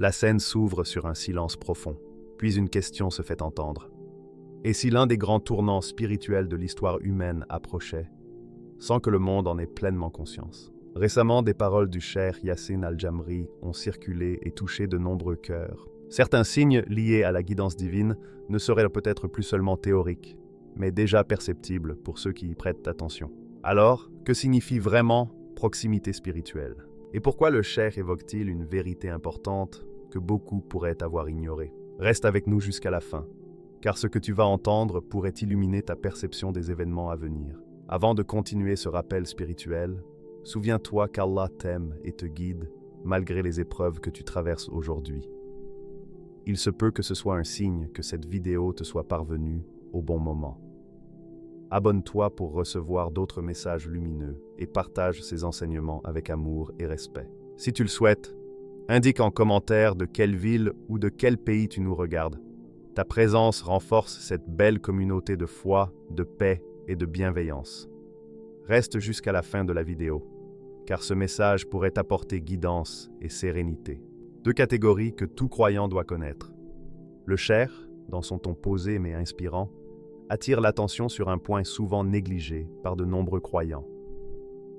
La scène s'ouvre sur un silence profond, puis une question se fait entendre. Et si l'un des grands tournants spirituels de l'histoire humaine approchait, sans que le monde en ait pleinement conscience? Récemment, des paroles du cheikh Yassine Al-Jamri ont circulé et touché de nombreux cœurs. Certains signes liés à la guidance divine ne seraient peut-être plus seulement théoriques, mais déjà perceptibles pour ceux qui y prêtent attention. Alors, que signifie vraiment proximité spirituelle? Et pourquoi le cheikh évoque-t-il une vérité importante que beaucoup pourraient avoir ignorée? Reste avec nous jusqu'à la fin, car ce que tu vas entendre pourrait illuminer ta perception des événements à venir. Avant de continuer ce rappel spirituel, souviens-toi qu'Allah t'aime et te guide malgré les épreuves que tu traverses aujourd'hui. Il se peut que ce soit un signe que cette vidéo te soit parvenue au bon moment. Abonne-toi pour recevoir d'autres messages lumineux et partage ces enseignements avec amour et respect. Si tu le souhaites, indique en commentaire de quelle ville ou de quel pays tu nous regardes. Ta présence renforce cette belle communauté de foi, de paix et de bienveillance. Reste jusqu'à la fin de la vidéo, car ce message pourrait apporter guidance et sérénité. Deux catégories que tout croyant doit connaître. Le cheikh, dans son ton posé mais inspirant, attire l'attention sur un point souvent négligé par de nombreux croyants.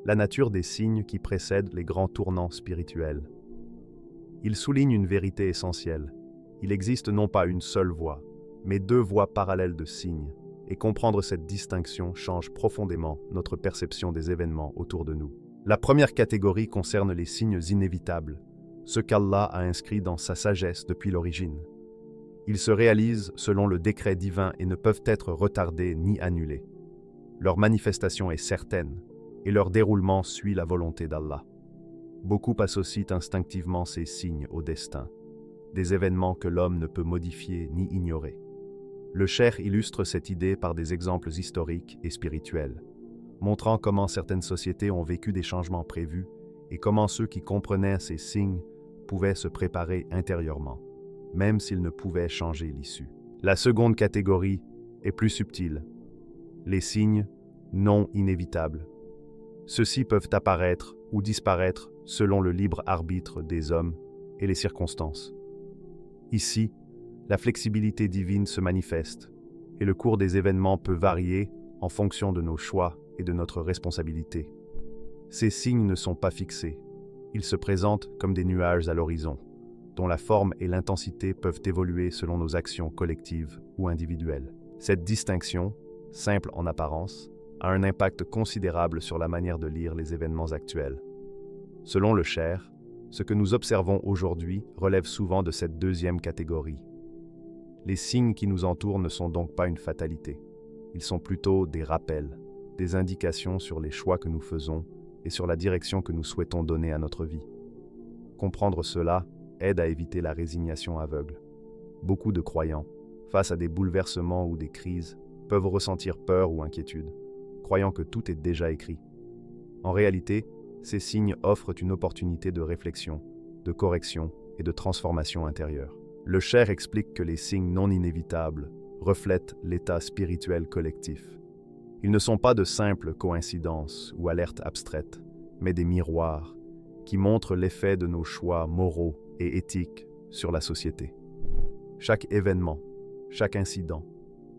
La nature des signes qui précèdent les grands tournants spirituels. Il souligne une vérité essentielle. Il existe non pas une seule voie, mais deux voies parallèles de signes, et comprendre cette distinction change profondément notre perception des événements autour de nous. La première catégorie concerne les signes inévitables, ce qu'Allah a inscrit dans sa sagesse depuis l'origine. Ils se réalisent selon le décret divin et ne peuvent être retardés ni annulés. Leur manifestation est certaine, et leur déroulement suit la volonté d'Allah. Beaucoup associent instinctivement ces signes au destin, des événements que l'homme ne peut modifier ni ignorer. Le cheikh illustre cette idée par des exemples historiques et spirituels, montrant comment certaines sociétés ont vécu des changements prévus et comment ceux qui comprenaient ces signes pouvaient se préparer intérieurement, même s'ils ne pouvaient changer l'issue. La seconde catégorie est plus subtile. Les signes non inévitables. Ceux-ci peuvent apparaître ou disparaître selon le libre arbitre des hommes et les circonstances. Ici, la flexibilité divine se manifeste et le cours des événements peut varier en fonction de nos choix et de notre responsabilité. Ces signes ne sont pas fixés. Ils se présentent comme des nuages à l'horizon, dont la forme et l'intensité peuvent évoluer selon nos actions collectives ou individuelles. Cette distinction, simple en apparence, a un impact considérable sur la manière de lire les événements actuels. Selon le cheikh, ce que nous observons aujourd'hui relève souvent de cette deuxième catégorie. Les signes qui nous entourent ne sont donc pas une fatalité. Ils sont plutôt des rappels, des indications sur les choix que nous faisons et sur la direction que nous souhaitons donner à notre vie. Comprendre cela aide à éviter la résignation aveugle. Beaucoup de croyants, face à des bouleversements ou des crises, peuvent ressentir peur ou inquiétude, croyant que tout est déjà écrit. En réalité, ces signes offrent une opportunité de réflexion, de correction et de transformation intérieure. Le cheikh explique que les signes non inévitables reflètent l'état spirituel collectif. Ils ne sont pas de simples coïncidences ou alertes abstraites, mais des miroirs qui montrent l'effet de nos choix moraux et éthiques sur la société. Chaque événement, chaque incident,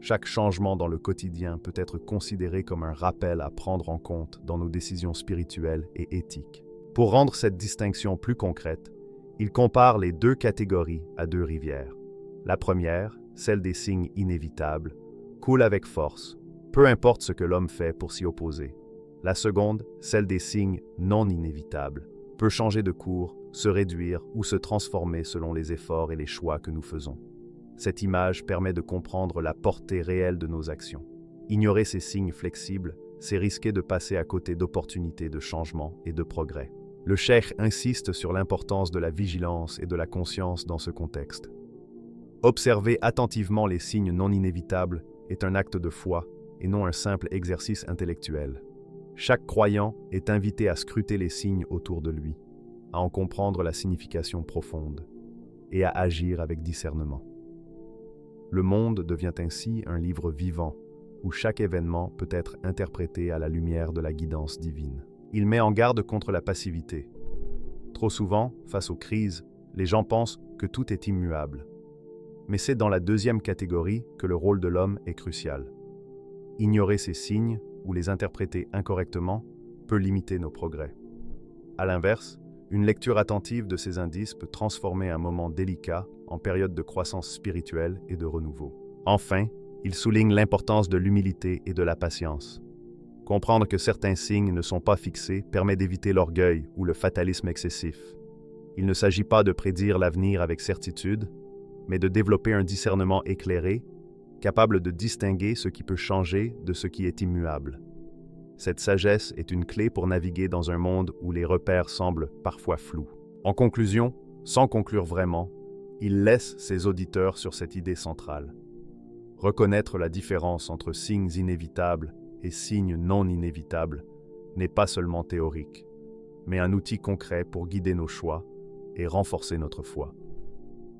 chaque changement dans le quotidien peut être considéré comme un rappel à prendre en compte dans nos décisions spirituelles et éthiques. Pour rendre cette distinction plus concrète, il compare les deux catégories à deux rivières. La première, celle des signes inévitables, coule avec force, peu importe ce que l'homme fait pour s'y opposer. La seconde, celle des signes non inévitables, peut changer de cours, se réduire ou se transformer selon les efforts et les choix que nous faisons. Cette image permet de comprendre la portée réelle de nos actions. Ignorer ces signes flexibles, c'est risquer de passer à côté d'opportunités de changement et de progrès. Le cheikh insiste sur l'importance de la vigilance et de la conscience dans ce contexte. Observer attentivement les signes non inévitables est un acte de foi et non un simple exercice intellectuel. Chaque croyant est invité à scruter les signes autour de lui, à en comprendre la signification profonde et à agir avec discernement. Le monde devient ainsi un livre vivant où chaque événement peut être interprété à la lumière de la guidance divine. Il met en garde contre la passivité. Trop souvent, face aux crises, les gens pensent que tout est immuable. Mais c'est dans la deuxième catégorie que le rôle de l'homme est crucial. Ignorer ces signes ou les interpréter incorrectement peut limiter nos progrès. À l'inverse, une lecture attentive de ces indices peut transformer un moment délicat en période de croissance spirituelle et de renouveau. Enfin, il souligne l'importance de l'humilité et de la patience. Comprendre que certains signes ne sont pas fixés permet d'éviter l'orgueil ou le fatalisme excessif. Il ne s'agit pas de prédire l'avenir avec certitude, mais de développer un discernement éclairé, capable de distinguer ce qui peut changer de ce qui est immuable. Cette sagesse est une clé pour naviguer dans un monde où les repères semblent parfois flous. En conclusion, sans conclure vraiment, il laisse ses auditeurs sur cette idée centrale. Reconnaître la différence entre signes inévitables et signes non inévitables n'est pas seulement théorique, mais un outil concret pour guider nos choix et renforcer notre foi.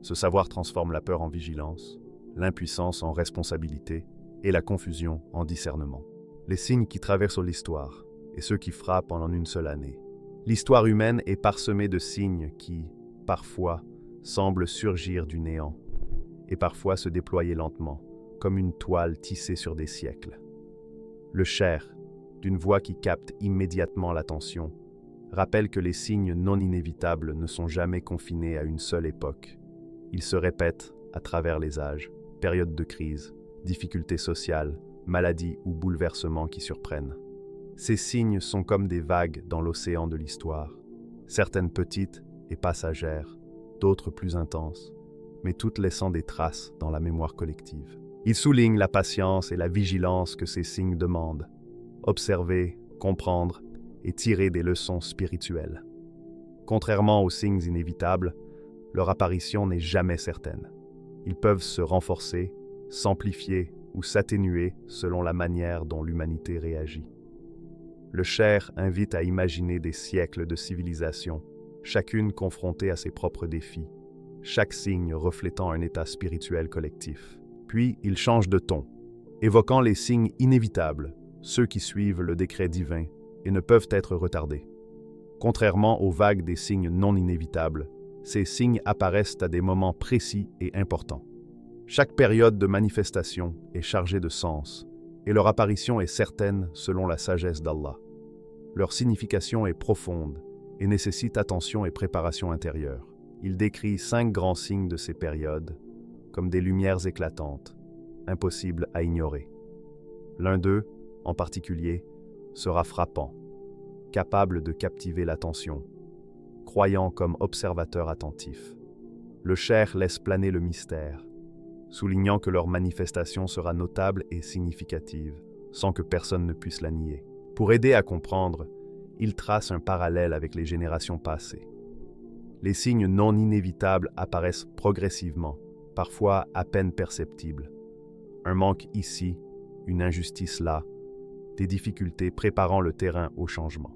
Ce savoir transforme la peur en vigilance, l'impuissance en responsabilité et la confusion en discernement. Les signes qui traversent l'histoire et ceux qui frappent en une seule année. L'histoire humaine est parsemée de signes qui, parfois, semblent surgir du néant et parfois se déployer lentement, comme une toile tissée sur des siècles. Le cher, d'une voix qui capte immédiatement l'attention, rappelle que les signes non inévitables ne sont jamais confinés à une seule époque. Ils se répètent à travers les âges, périodes de crise, difficultés sociales, maladies ou bouleversements qui surprennent. Ces signes sont comme des vagues dans l'océan de l'histoire, certaines petites et passagères, d'autres plus intenses, mais toutes laissant des traces dans la mémoire collective. Il souligne la patience et la vigilance que ces signes demandent. Observer, comprendre et tirer des leçons spirituelles. Contrairement aux signes inévitables, leur apparition n'est jamais certaine. Ils peuvent se renforcer, s'amplifier ou s'atténuer selon la manière dont l'humanité réagit. Le cher invite à imaginer des siècles de civilisation, chacune confrontée à ses propres défis, chaque signe reflétant un état spirituel collectif. Puis il change de ton, évoquant les signes inévitables, ceux qui suivent le décret divin et ne peuvent être retardés. Contrairement aux vagues des signes non inévitables, ces signes apparaissent à des moments précis et importants. Chaque période de manifestation est chargée de sens, et leur apparition est certaine selon la sagesse d'Allah. Leur signification est profonde et nécessite attention et préparation intérieure. Il décrit 5 grands signes de ces périodes, comme des lumières éclatantes, impossibles à ignorer. L'un d'eux, en particulier, sera frappant, capable de captiver l'attention, croyant comme observateur attentif. Le cher laisse planer le mystère, soulignant que leur manifestation sera notable et significative, sans que personne ne puisse la nier. Pour aider à comprendre, il trace un parallèle avec les générations passées. Les signes non inévitables apparaissent progressivement, parfois à peine perceptibles. Un manque ici, une injustice là, des difficultés préparant le terrain au changement.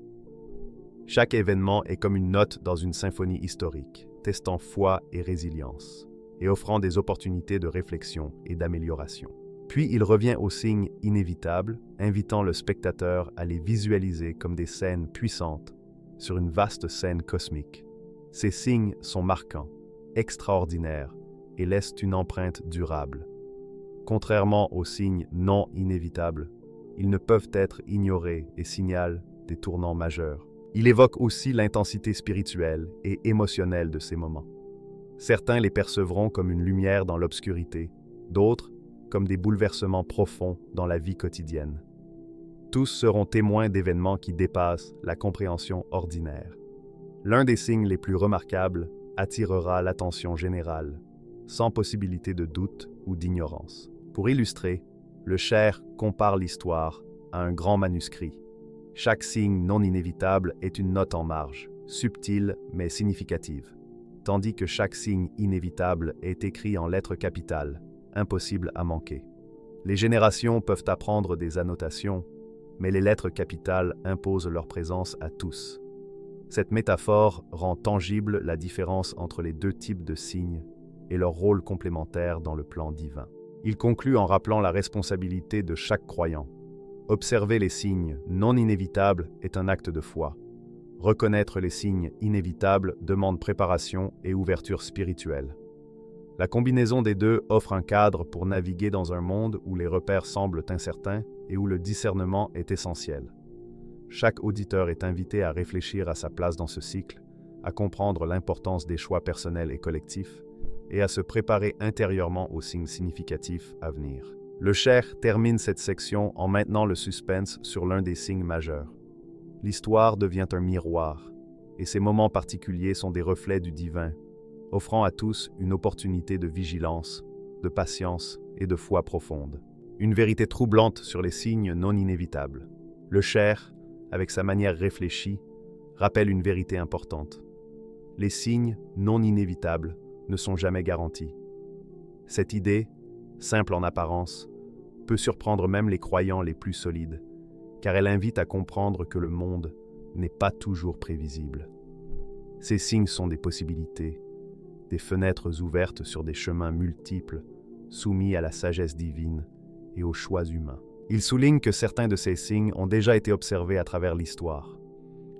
Chaque événement est comme une note dans une symphonie historique, testant foi et résilience, et offrant des opportunités de réflexion et d'amélioration. Puis il revient aux signes inévitables, invitant le spectateur à les visualiser comme des scènes puissantes sur une vaste scène cosmique. Ces signes sont marquants, extraordinaires, et laissent une empreinte durable. Contrairement aux signes non inévitables, ils ne peuvent être ignorés et signalent des tournants majeurs. Il évoque aussi l'intensité spirituelle et émotionnelle de ces moments. Certains les percevront comme une lumière dans l'obscurité, d'autres comme des bouleversements profonds dans la vie quotidienne. Tous seront témoins d'événements qui dépassent la compréhension ordinaire. L'un des signes les plus remarquables attirera l'attention générale, sans possibilité de doute ou d'ignorance. Pour illustrer, le cher compare l'histoire à un grand manuscrit. Chaque signe non inévitable est une note en marge, subtile mais significative, tandis que chaque signe inévitable est écrit en lettres capitales, impossible à manquer. Les générations peuvent apprendre des annotations, mais les lettres capitales imposent leur présence à tous. Cette métaphore rend tangible la différence entre les deux types de signes et leur rôle complémentaire dans le plan divin. Il conclut en rappelant la responsabilité de chaque croyant. Observer les signes non inévitables est un acte de foi. Reconnaître les signes inévitables demande préparation et ouverture spirituelle. La combinaison des deux offre un cadre pour naviguer dans un monde où les repères semblent incertains et où le discernement est essentiel. Chaque auditeur est invité à réfléchir à sa place dans ce cycle, à comprendre l'importance des choix personnels et collectifs, et à se préparer intérieurement aux signes significatifs à venir. Le Cher termine cette section en maintenant le suspense sur l'un des signes majeurs. L'histoire devient un miroir, et ces moments particuliers sont des reflets du divin, offrant à tous une opportunité de vigilance, de patience et de foi profonde. Une vérité troublante sur les signes non inévitables. Le Cher, avec sa manière réfléchie, rappelle une vérité importante. Les signes non inévitables ne sont jamais garantis. Cette idée, simple en apparence, peut surprendre même les croyants les plus solides, car elle invite à comprendre que le monde n'est pas toujours prévisible. Ces signes sont des possibilités, des fenêtres ouvertes sur des chemins multiples, soumis à la sagesse divine et aux choix humains. Il souligne que certains de ces signes ont déjà été observés à travers l'histoire.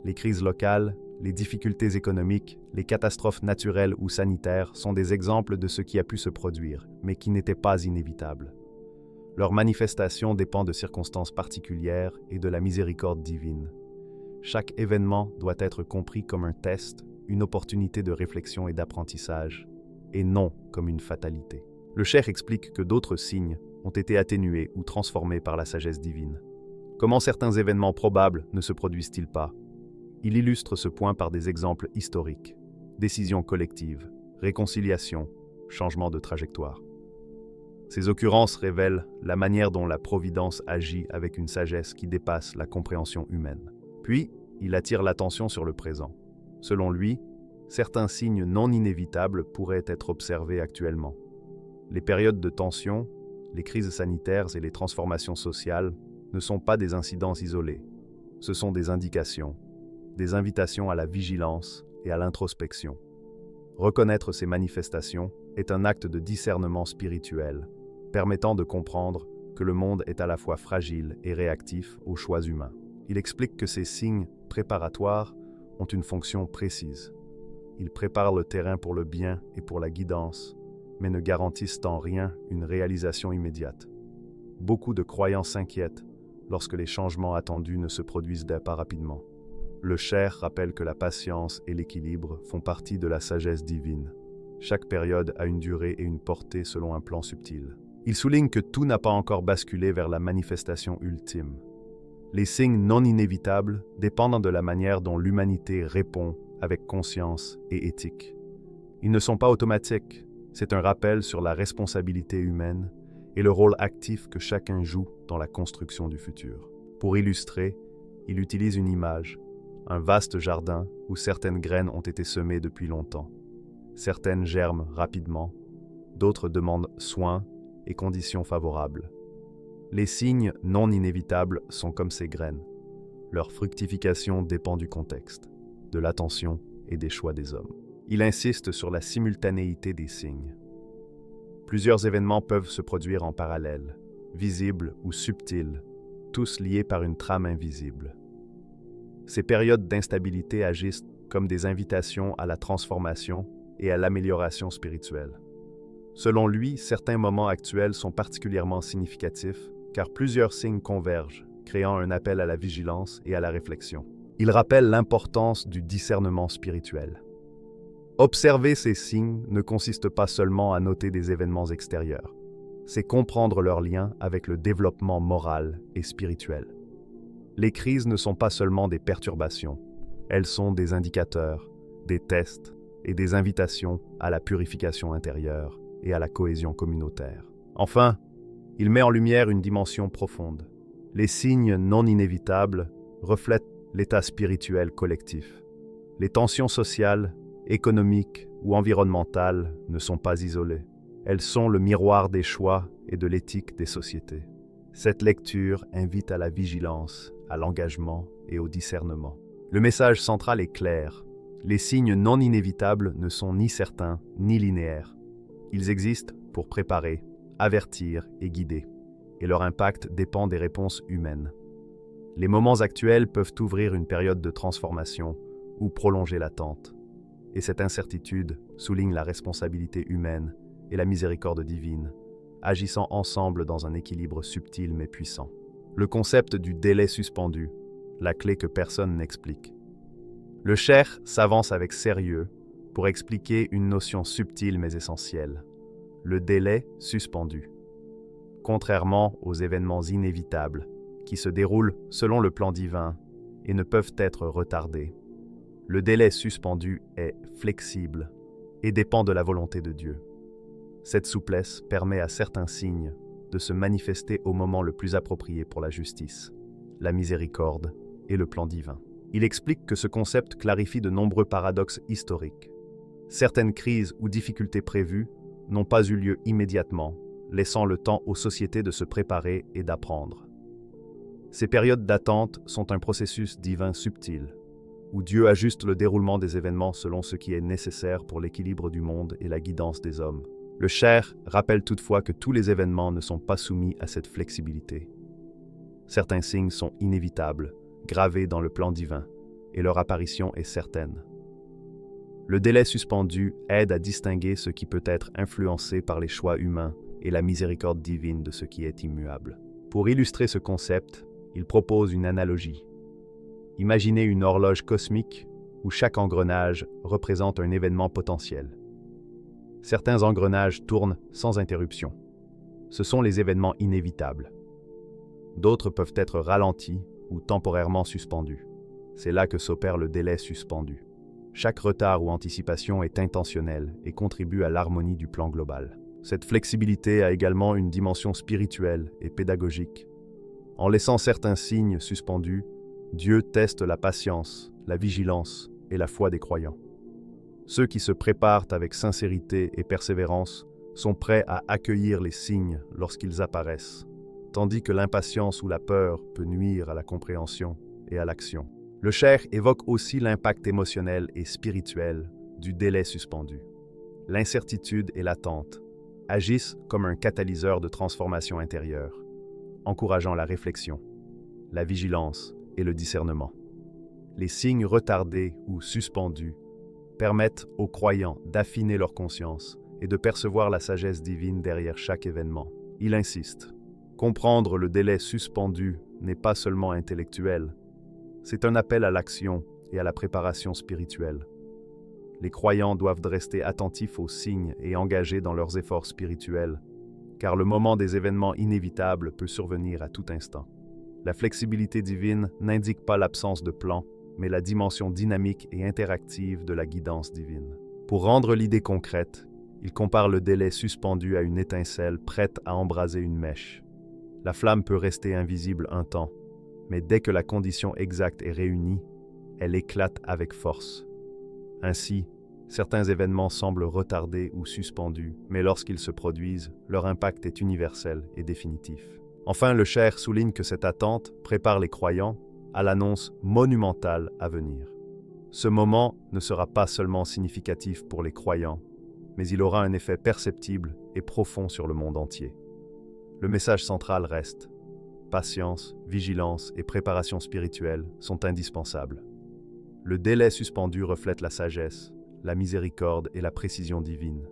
Les crises locales, les difficultés économiques, les catastrophes naturelles ou sanitaires sont des exemples de ce qui a pu se produire, mais qui n'était pas inévitable. Leur manifestation dépend de circonstances particulières et de la miséricorde divine. Chaque événement doit être compris comme un test, une opportunité de réflexion et d'apprentissage, et non comme une fatalité. Le Cheikh explique que d'autres signes ont été atténués ou transformés par la sagesse divine. Comment certains événements probables ne se produisent-ils pas? Il illustre ce point par des exemples historiques, décisions collectives, réconciliation, changement de trajectoire. Ces occurrences révèlent la manière dont la Providence agit avec une sagesse qui dépasse la compréhension humaine. Puis, il attire l'attention sur le présent. Selon lui, certains signes non inévitables pourraient être observés actuellement. Les périodes de tension, les crises sanitaires et les transformations sociales ne sont pas des incidents isolés. Ce sont des indications, des invitations à la vigilance et à l'introspection. Reconnaître ces manifestations est un acte de discernement spirituel, permettant de comprendre que le monde est à la fois fragile et réactif aux choix humains. Il explique que ces signes préparatoires ont une fonction précise. Ils préparent le terrain pour le bien et pour la guidance, mais ne garantissent en rien une réalisation immédiate. Beaucoup de croyants s'inquiètent lorsque les changements attendus ne se produisent pas rapidement. Le Cher rappelle que la patience et l'équilibre font partie de la sagesse divine. Chaque période a une durée et une portée selon un plan subtil. Il souligne que tout n'a pas encore basculé vers la manifestation ultime. Les signes non inévitables dépendent de la manière dont l'humanité répond avec conscience et éthique. Ils ne sont pas automatiques, c'est un rappel sur la responsabilité humaine et le rôle actif que chacun joue dans la construction du futur. Pour illustrer, il utilise une image, un vaste jardin où certaines graines ont été semées depuis longtemps. Certaines germent rapidement, d'autres demandent soin et conditions favorables. Les signes non inévitables sont comme ces graines. Leur fructification dépend du contexte, de l'attention et des choix des hommes. Il insiste sur la simultanéité des signes. Plusieurs événements peuvent se produire en parallèle, visibles ou subtils, tous liés par une trame invisible. Ces périodes d'instabilité agissent comme des invitations à la transformation et à l'amélioration spirituelle. Selon lui, certains moments actuels sont particulièrement significatifs car plusieurs signes convergent, créant un appel à la vigilance et à la réflexion. Il rappelle l'importance du discernement spirituel. Observer ces signes ne consiste pas seulement à noter des événements extérieurs, c'est comprendre leur lien avec le développement moral et spirituel. Les crises ne sont pas seulement des perturbations, elles sont des indicateurs, des tests et des invitations à la purification intérieure et à la cohésion communautaire. Enfin, il met en lumière une dimension profonde. Les signes non inévitables reflètent l'état spirituel collectif. Les tensions sociales, économiques ou environnementales ne sont pas isolées. Elles sont le miroir des choix et de l'éthique des sociétés. Cette lecture invite à la vigilance, à l'engagement et au discernement. Le message central est clair. Les signes non inévitables ne sont ni certains ni linéaires. Ils existent pour préparer, avertir et guider, et leur impact dépend des réponses humaines. Les moments actuels peuvent ouvrir une période de transformation ou prolonger l'attente. Et cette incertitude souligne la responsabilité humaine et la miséricorde divine, agissant ensemble dans un équilibre subtil mais puissant. Le concept du délai suspendu, la clé que personne n'explique. Le Cher s'avance avec sérieux pour expliquer une notion subtile mais essentielle, le délai suspendu. Contrairement aux événements inévitables, qui se déroulent selon le plan divin et ne peuvent être retardés, le délai suspendu est flexible et dépend de la volonté de Dieu. Cette souplesse permet à certains signes de se manifester au moment le plus approprié pour la justice, la miséricorde et le plan divin. Il explique que ce concept clarifie de nombreux paradoxes historiques. Certaines crises ou difficultés prévues n'ont pas eu lieu immédiatement, laissant le temps aux sociétés de se préparer et d'apprendre. Ces périodes d'attente sont un processus divin subtil, où Dieu ajuste le déroulement des événements selon ce qui est nécessaire pour l'équilibre du monde et la guidance des hommes. Le Cher rappelle toutefois que tous les événements ne sont pas soumis à cette flexibilité. Certains signes sont inévitables, gravés dans le plan divin, et leur apparition est certaine. Le délai suspendu aide à distinguer ce qui peut être influencé par les choix humains et la miséricorde divine de ce qui est immuable. Pour illustrer ce concept, il propose une analogie. Imaginez une horloge cosmique où chaque engrenage représente un événement potentiel. Certains engrenages tournent sans interruption. Ce sont les événements inévitables. D'autres peuvent être ralentis ou temporairement suspendus. C'est là que s'opère le délai suspendu. Chaque retard ou anticipation est intentionnel et contribue à l'harmonie du plan global. Cette flexibilité a également une dimension spirituelle et pédagogique. En laissant certains signes suspendus, Dieu teste la patience, la vigilance et la foi des croyants. Ceux qui se préparent avec sincérité et persévérance sont prêts à accueillir les signes lorsqu'ils apparaissent, tandis que l'impatience ou la peur peut nuire à la compréhension et à l'action. Le Cher évoque aussi l'impact émotionnel et spirituel du délai suspendu. L'incertitude et l'attente agissent comme un catalyseur de transformation intérieure, encourageant la réflexion, la vigilance et le discernement. Les signes retardés ou suspendus permettent aux croyants d'affiner leur conscience et de percevoir la sagesse divine derrière chaque événement. Il insiste. Comprendre le délai suspendu n'est pas seulement intellectuel, c'est un appel à l'action et à la préparation spirituelle. Les croyants doivent rester attentifs aux signes et engagés dans leurs efforts spirituels, car le moment des événements inévitables peut survenir à tout instant. La flexibilité divine n'indique pas l'absence de plan, mais la dimension dynamique et interactive de la guidance divine. Pour rendre l'idée concrète, il compare le délai suspendu à une étincelle prête à embraser une mèche. La flamme peut rester invisible un temps, mais dès que la condition exacte est réunie, elle éclate avec force. Ainsi, certains événements semblent retardés ou suspendus, mais lorsqu'ils se produisent, leur impact est universel et définitif. Enfin, le Cher souligne que cette attente prépare les croyants à l'annonce monumentale à venir. Ce moment ne sera pas seulement significatif pour les croyants, mais il aura un effet perceptible et profond sur le monde entier. Le message central reste: patience, vigilance et préparation spirituelle sont indispensables. Le délai suspendu reflète la sagesse, la miséricorde et la précision divine,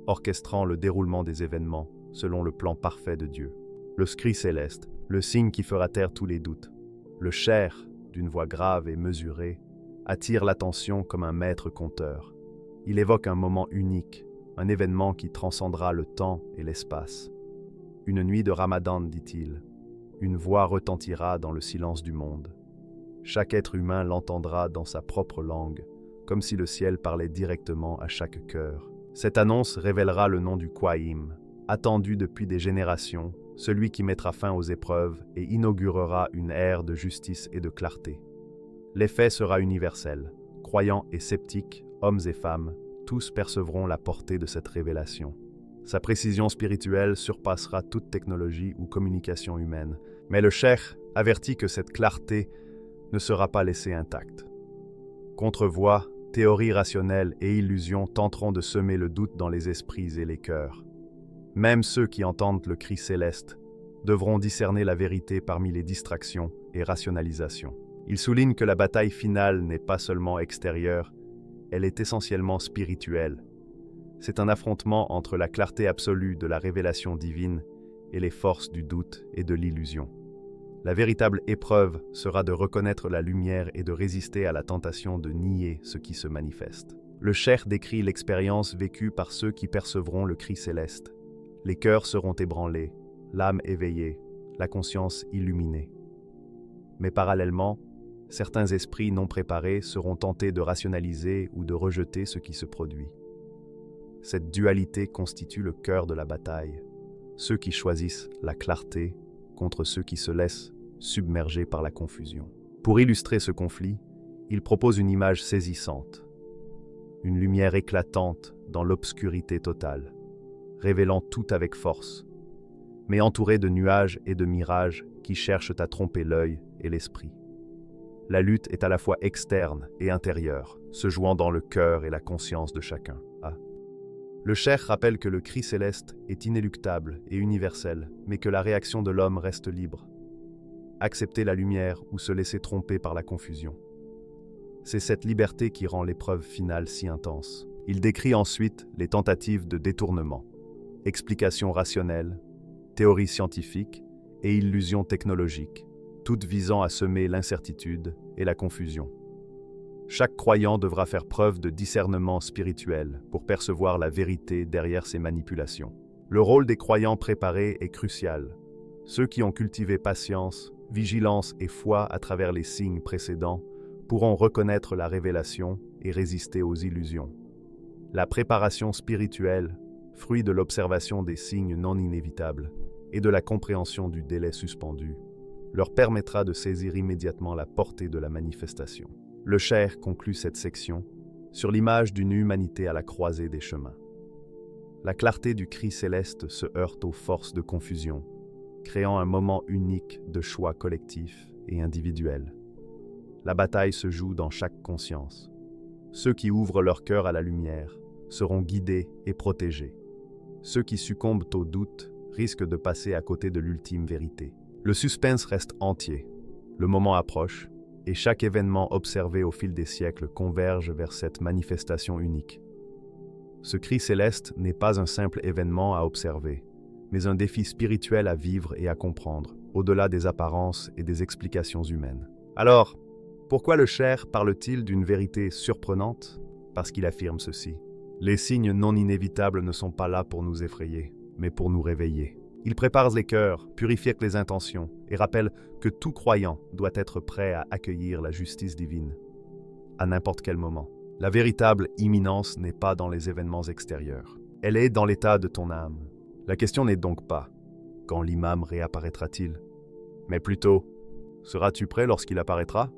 orchestrant le déroulement des événements selon le plan parfait de Dieu. Le scrit céleste, le signe qui fera taire tous les doutes. Le Cher, d'une voix grave et mesurée, attire l'attention comme un maître conteur. Il évoque un moment unique, un événement qui transcendra le temps et l'espace. Une nuit de Ramadan, dit-il. Une voix retentira dans le silence du monde. Chaque être humain l'entendra dans sa propre langue, comme si le ciel parlait directement à chaque cœur. Cette annonce révélera le nom du Qaïm, attendu depuis des générations, celui qui mettra fin aux épreuves et inaugurera une ère de justice et de clarté. L'effet sera universel. Croyants et sceptiques, hommes et femmes, tous percevront la portée de cette révélation. Sa précision spirituelle surpassera toute technologie ou communication humaine, mais le Cher avertit que cette clarté ne sera pas laissée intacte. Contrevoix, théories rationnelles et illusions tenteront de semer le doute dans les esprits et les cœurs. Même ceux qui entendent le cri céleste devront discerner la vérité parmi les distractions et rationalisations. Il souligne que la bataille finale n'est pas seulement extérieure, elle est essentiellement spirituelle. C'est un affrontement entre la clarté absolue de la révélation divine et les forces du doute et de l'illusion. La véritable épreuve sera de reconnaître la lumière et de résister à la tentation de nier ce qui se manifeste. Le cheikh décrit l'expérience vécue par ceux qui percevront le cri céleste. Les cœurs seront ébranlés, l'âme éveillée, la conscience illuminée. Mais parallèlement, certains esprits non préparés seront tentés de rationaliser ou de rejeter ce qui se produit. Cette dualité constitue le cœur de la bataille. Ceux qui choisissent la clarté contre ceux qui se laissent submerger par la confusion. Pour illustrer ce conflit, il propose une image saisissante. Une lumière éclatante dans l'obscurité totale, révélant tout avec force, mais entourée de nuages et de mirages qui cherchent à tromper l'œil et l'esprit. La lutte est à la fois externe et intérieure, se jouant dans le cœur et la conscience de chacun. Le cheikh rappelle que le cri céleste est inéluctable et universel, mais que la réaction de l'homme reste libre. Accepter la lumière ou se laisser tromper par la confusion. C'est cette liberté qui rend l'épreuve finale si intense. Il décrit ensuite les tentatives de détournement, explications rationnelles, théories scientifiques et illusions technologiques, toutes visant à semer l'incertitude et la confusion. Chaque croyant devra faire preuve de discernement spirituel pour percevoir la vérité derrière ces manipulations. Le rôle des croyants préparés est crucial. Ceux qui ont cultivé patience, vigilance et foi à travers les signes précédents pourront reconnaître la révélation et résister aux illusions. La préparation spirituelle, fruit de l'observation des signes non inévitables et de la compréhension du délai suspendu, leur permettra de saisir immédiatement la portée de la manifestation. Le cheikh conclut cette section sur l'image d'une humanité à la croisée des chemins. La clarté du cri céleste se heurte aux forces de confusion, créant un moment unique de choix collectif et individuel. La bataille se joue dans chaque conscience. Ceux qui ouvrent leur cœur à la lumière seront guidés et protégés. Ceux qui succombent au doute risquent de passer à côté de l'ultime vérité. Le suspense reste entier. Le moment approche, et chaque événement observé au fil des siècles converge vers cette manifestation unique. Ce cri céleste n'est pas un simple événement à observer, mais un défi spirituel à vivre et à comprendre, au-delà des apparences et des explications humaines. Alors, pourquoi le cheikh parle-t-il d'une vérité surprenante? Parce qu'il affirme ceci. Les signes non inévitables ne sont pas là pour nous effrayer, mais pour nous réveiller. Il prépare les cœurs, purifie les intentions et rappelle que tout croyant doit être prêt à accueillir la justice divine, à n'importe quel moment. La véritable imminence n'est pas dans les événements extérieurs. Elle est dans l'état de ton âme. La question n'est donc pas « quand l'imam réapparaîtra-t-il ?» mais plutôt « seras-tu prêt lorsqu'il apparaîtra ?»